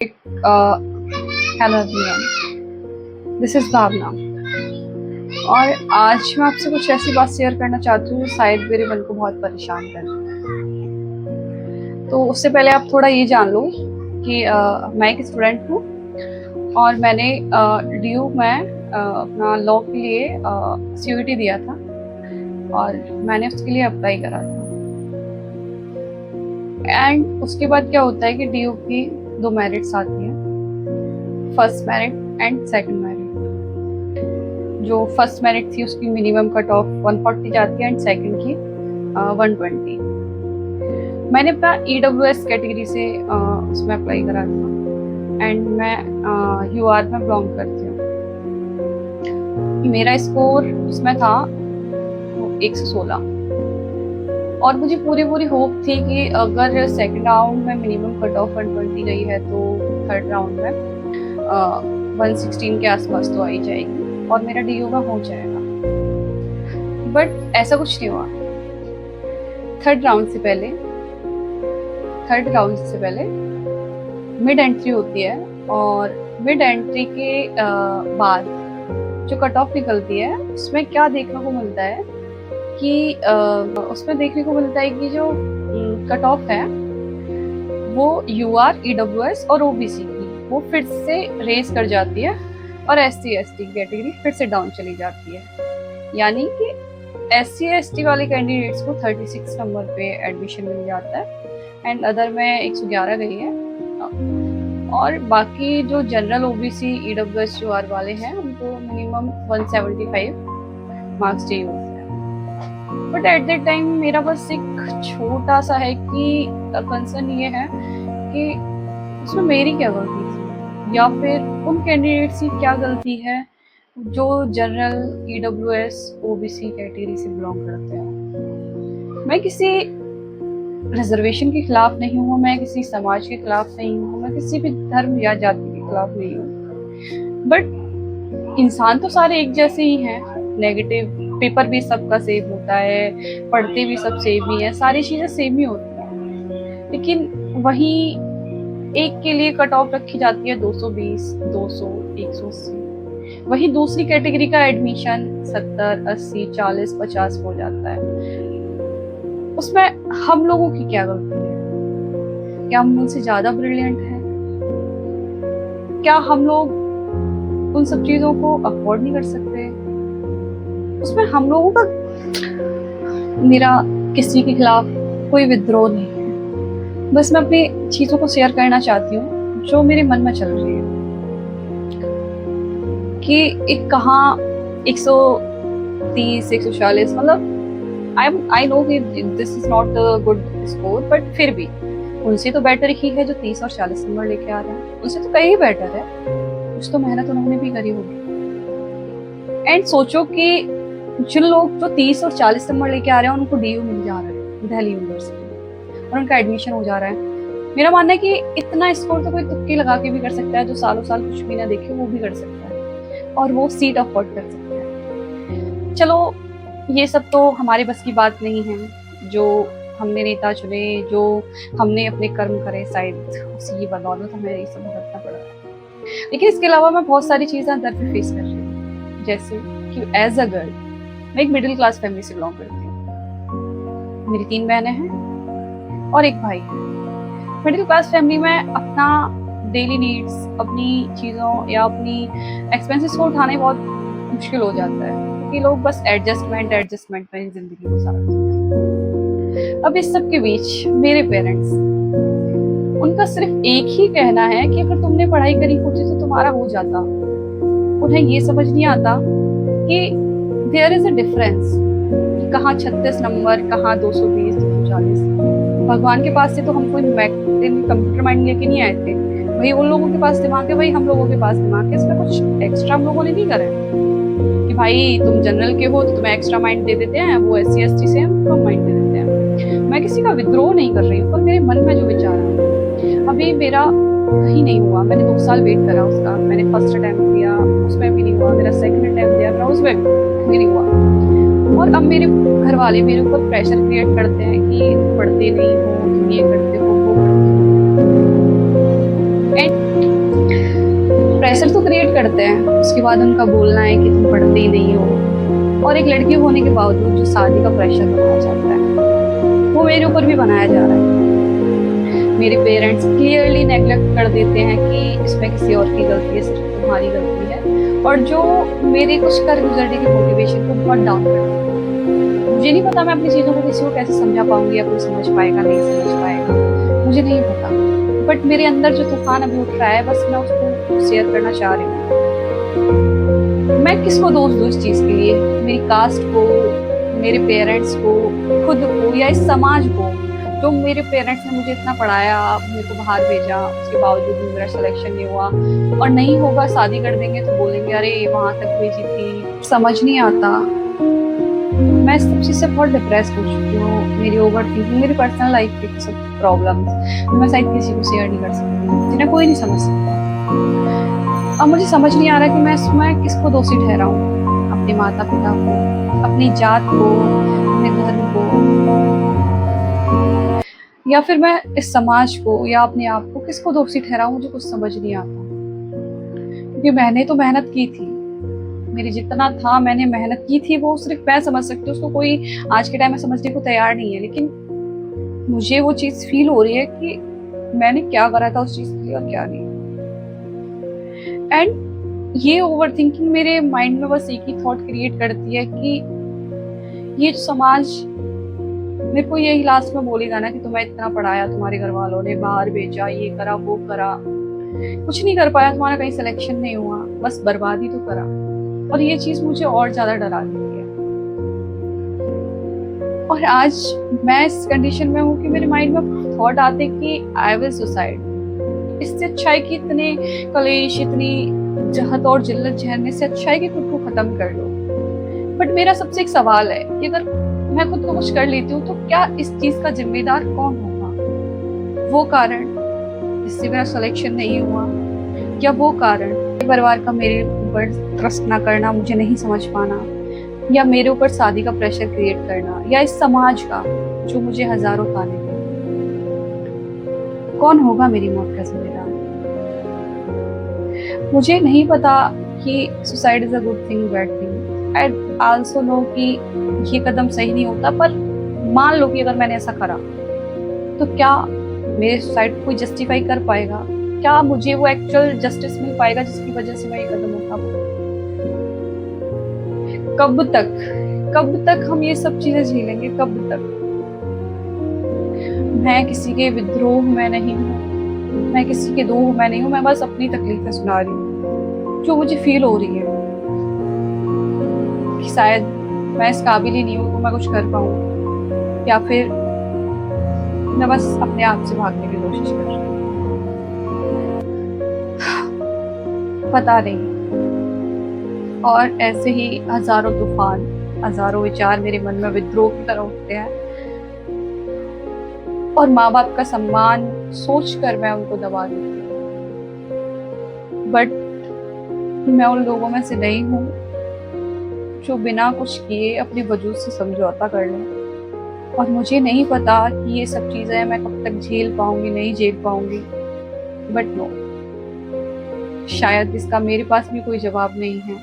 Hello everyone, this is भावना। और आज मैं आपसे कुछ ऐसी बात शेयर करना चाहती हूँ शायद मेरे मन को बहुत परेशान कर रही है। तो उससे पहले आप थोड़ा ये जान लो कि मैं एक स्टूडेंट हूँ और मैंने डीयू में अपना लॉ के लिए सीयूईटी दिया था और मैंने उसके लिए अप्लाई करा था। एंड उसके बाद क्या होता है कि डीयू की दो मेरिट्स आती हैं, first merit and second merit. जो फर्स्ट मेरिट थी उसकी मिनिमम कट ऑफ 140 जाती है एंड सेकंड की 120। मैंने अपना ईडब्ल्यूएस कैटेगरी से उसमें अप्लाई करा था एंड मैं यूआर में बिलोंग करती हूँ। मेरा स्कोर उसमें था 116 और मुझे पूरी होप थी कि अगर सेकंड राउंड में मिनिमम कट ऑफ 120 गई है तो थर्ड राउंड में 116 के आसपास तो आई जाएगी और मेरा डीयू में हो जाएगा। बट ऐसा कुछ नहीं हुआ। थर्ड राउंड से पहले मिड एंट्री होती है और मिड एंट्री के बाद जो कट ऑफ निकलती है उसमें क्या देखने को मिलता है कि जो कट ऑफ है वो यूआर, ईडब्ल्यूएस और ओबीसी की वो फिर से रेस कर जाती है और एससी एसटी कैटेगरी फिर से डाउन चली जाती है। यानी कि एससी एसटी वाले कैंडिडेट्स को 36 नंबर पे एडमिशन मिल जाता है एंड अदर में 111 गई है और बाकी जो जनरल ओबीसी ईडब्ल्यूएस यूआर वाले हैं उनको मिनिमम 175 मार्क्स चाहिए होते हैं। बट एट दैट टाइम मेरा बस एक छोटा सा है कि कंसर्न ये है कि उसमें मेरी क्या गलती थी या फिर उन कैंडिडेट्स की क्या गलती है जो जनरल ईडब्ल्यूएस ओबीसी कैटेगरी से बिलोंग करते हैं। मैं किसी रिजर्वेशन के खिलाफ नहीं हूँ, मैं किसी समाज के खिलाफ नहीं हूँ, मैं किसी भी धर्म या जाति के खिलाफ नहीं हूँ। बट इंसान तो सारे एक जैसे ही हैं। नेगेटिव पेपर भी सबका सेम होता है, पढ़ते भी सब सेम ही है, सारी चीजें सेम ही होती हैं। लेकिन वही एक के लिए कट ऑफ रखी जाती है 220, 200, 180। वही दूसरी कैटेगरी का एडमिशन 70, 80, 40, 50 हो जाता है। उसमें हम लोगों की क्या गलती है? क्या हम उनसे ज्यादा ब्रिलियंट हैं? क्या हम लोग उन सब चीजों को अफोर्ड नहीं कर सकते? उसमें हम लोगों का मेरा किसी के खिलाफ कोई विद्रोह नहीं है। बस मैं अपनी चीजों को शेयर करना चाहती हूँ जो मेरे मन में चल रही है कि एक कहाँ 130, 140, मतलब आई नो कि this is not a good score, but फिर भी उनसे तो बेटर ही है जो 30 और 40 नंबर लेके आ रहे हैं। उनसे तो कहीं बेटर है, कुछ तो मेहनत उन्होंने भी करी होगी। एंड सोचो कि जिन लोग जो 30 और 40 नंबर लेके आ रहे हैं उनको डीयू मिल जा रहा है दिल्ली यूनिवर्सिटी और उनका एडमिशन हो जा रहा है। मेरा मानना है कि इतना स्कोर तो कोई तुक्के लगा के भी कर सकता है, जो सालों साल कुछ भी ना देखे वो भी कर सकता है और वो सीट अफोर्ड कर सकता है। चलो ये सब तो हमारे बस की बात नहीं है। जो हमने नेता चुने, जो हमने अपने कर्म करे, शायद उसी की बदौलत हमें ये सब भुगतना पड़ रहा है। लेकिन इसके अलावा मैं बहुत सारी चीजें अंदर पे फेस कर रही हूँ, जैसे कि एज अ गर्ल मैं एक मिडिल क्लास फैमिली से बिलोंग करती हूँ। मेरी 3 बहनें हैं और एक भाई है। मिडिल क्लास फैमिली में अपना डेली नीड्स, अपनी चीज़ों या अपनी एक्सपेंसेस को उठाने बहुत मुश्किल हो जाता है क्योंकि लोग बस एडजस्टमेंट में जिंदगी गुजारते हैं। अब इस सब के बीच मेरे पेरेंट्स, उनका सिर्फ एक ही कहना है कि अगर तुमने पढ़ाई करी होती तो तुम्हारा हो जाता। उन्हें ये समझ नहीं आता कि देयर इज अ डिफरेंस, कहाँ 36 नंबर, कहाँ 220, 240। भगवान के पास से तो हम कोई कंप्यूटर माइंड लेके नहीं आए थे। वही उन लोगों के पास दिमाग है, वही हम लोगों के पास दिमाग है। इसमें कुछ एक्स्ट्रा हम लोगों ने नहीं करा है कि भाई तुम जनरल के हो तो तुम्हें एक्स्ट्रा माइंड दे देते हैं, वो एससी एसटी से हम कम माइंड दे देते हैं। मैं किसी का विद्रोह नहीं कर रही हूँ, पर मेरे मन में जो विचार है अभी मेरा कहीं नहीं हुआ। मैंने 2 साल वेट करा उसका। मैंने फर्स्ट अटेम्प्ट दिया, उसमें भी नहीं हुआ। मेरा सेकंड अटेम्प्ट दिया, मेरा उसमें भी नहीं हुआ। और अब मेरे घर वाले मेरे ऊपर प्रेशर क्रिएट करते हैं कि पढ़ते नहीं हो, तुम ये करते हो, वो करते हो। एंड सुसाइड करते हैं, उसके बाद उनका बोलना है कि तुम पढ़ते ही नहीं हो। और एक लड़की होने के बावजूद जो शादी का प्रेशर बनाया जाता है वो मेरे ऊपर भी बनाया जा रहा है। मेरे पेरेंट्स क्लियरली नेग्लेक्ट कर देते हैं कि इसमें किसी और की गलती है, सिर्फ तुम्हारी गलती है। और जो मेरे कुछ कर गुजरने के मोटिवेशन को बहुत डाउन कर देते हैं। मुझे नहीं पता मैं अपनी चीज़ों को किसी को कैसे समझा पाऊंगी या कोई समझ पाएगा नहीं समझ पाएगा, मुझे नहीं पता। बट मेरे अंदर जो तूफान अभी उठ रहा है, बस मैं उसको शेयर करना चाह रही हूँ। मैं किसको दोष दूँ इस चीज़ के लिए? मेरी कास्ट को, मेरे पेरेंट्स को, खुद को, या इस समाज को? जो मेरे पेरेंट्स ने मुझे इतना पढ़ाया, मेरे को बाहर भेजा, उसके बावजूद भी मेरा सिलेक्शन नहीं हुआ। और नहीं होगा, शादी कर देंगे तो बोलेंगे अरे वहां तक भेजी थी। समझ नहीं आता। मैं इस सब चीज से बहुत डिप्रेस हो चुकी हूँ। मेरी ओवर थिंकिंग, मेरी पर्सनल लाइफ की सब प्रॉब्लम्स मैं शायद किसी को शेयर नहीं कर सकती, जिन्हें कोई नहीं समझ सकता। अब मुझे समझ नहीं आ रहा कि मैं किसको दोषी ठहराऊं, अपने माता पिता को, अपनी जात को, अपने धर्म को, या फिर मैं इस समाज को या अपने आप को किसको दोषी ठहराऊं? मुझे कुछ समझ नहीं आता। क्योंकि मैंने तो मेहनत की थी, मेरी जितना था मैंने मेहनत की थी, वो सिर्फ मैं समझ सकती हूँ, उसको कोई आज के टाइम में समझने को तैयार नहीं है। लेकिन मुझे वो चीज फील हो रही है कि मैंने क्या करा था उस चीज के लिए और क्या नहीं। एंड ये ओवर थिंकिंग मेरे माइंड में बस एक ही थॉट क्रिएट करती है कि ये समाज मेरे को यही लास्ट में बोलेगा ना कि तुम्हें इतना पढ़ाया, तुम्हारे घर वालों ने बाहर भेजा, ये करा वो करा, कुछ नहीं कर पाया, तुम्हारा कहीं सिलेक्शन नहीं हुआ, बस बर्बादी तो करा। और ये चीज मुझे और ज्यादा डरा देती है। और आज मैं इस कंडीशन में हूँ कि मेरे माइंड में थॉट आते कि आई विल सुसाइड। इससे अच्छा है कि इतने कलेश, इतनी जहत और जिल्लत झेलने से अच्छा है कि खुद को खत्म कर लो। बट मेरा सबसे एक सवाल है कि अगर मैं खुद को कुछ कर लेती हूँ तो क्या इस चीज का जिम्मेदार कौन होगा? वो कारण जिससे मेरा सिलेक्शन नहीं हुआ, या वो कारण परिवार का मेरे ऊपर ट्रस्ट ना करना, मुझे नहीं समझ पाना, या मेरे ऊपर शादी का प्रेशर क्रिएट करना, या इस समाज का जो मुझे हजारों ताने दे? कौन होगा मेरी मौत का जिम्मेदार? मुझे नहीं पता कि suicide is a good thing, bad thing. I also know कि ये कदम सही नहीं होता, पर मान लो कि अगर मैंने ऐसा करा तो क्या मेरे सुसाइड को कोई जस्टिफाई कर पाएगा? क्या मुझे वो एक्चुअल जस्टिस मिल पाएगा जिसकी वजह से मैं ये कदम उठा पाऊँ? कब तक हम ये सब चीजें झेलेंगे? कब तक? मैं किसी के विद्रोह में नहीं हूँ, मैं किसी के दोह में नहीं हूँ, मैं बस अपनी तकलीफें सुना रही हूँ जो मुझे फील हो रही है कि शायद मैं इस काबिल ही नहीं हूँ तो मैं कुछ कर पाऊँ, या फिर मैं बस अपने आप से भागने की कोशिश कर रही हूँ। पता नहीं। और ऐसे ही हजारों तूफान, हजारों विचार मेरे मन में विद्रोह की तरह उठते हैं, और माँ बाप का सम्मान सोचकर मैं उनको दबा देती हूँ। बट मैं उन लोगों में से नहीं हूँ जो बिना कुछ किए अपने वजूद से समझौता कर लें। और मुझे नहीं पता कि ये सब चीजें मैं कब तक झेल पाऊंगी, नहीं झेल पाऊंगी। बट नो, शायद इसका मेरे पास भी कोई जवाब नहीं है।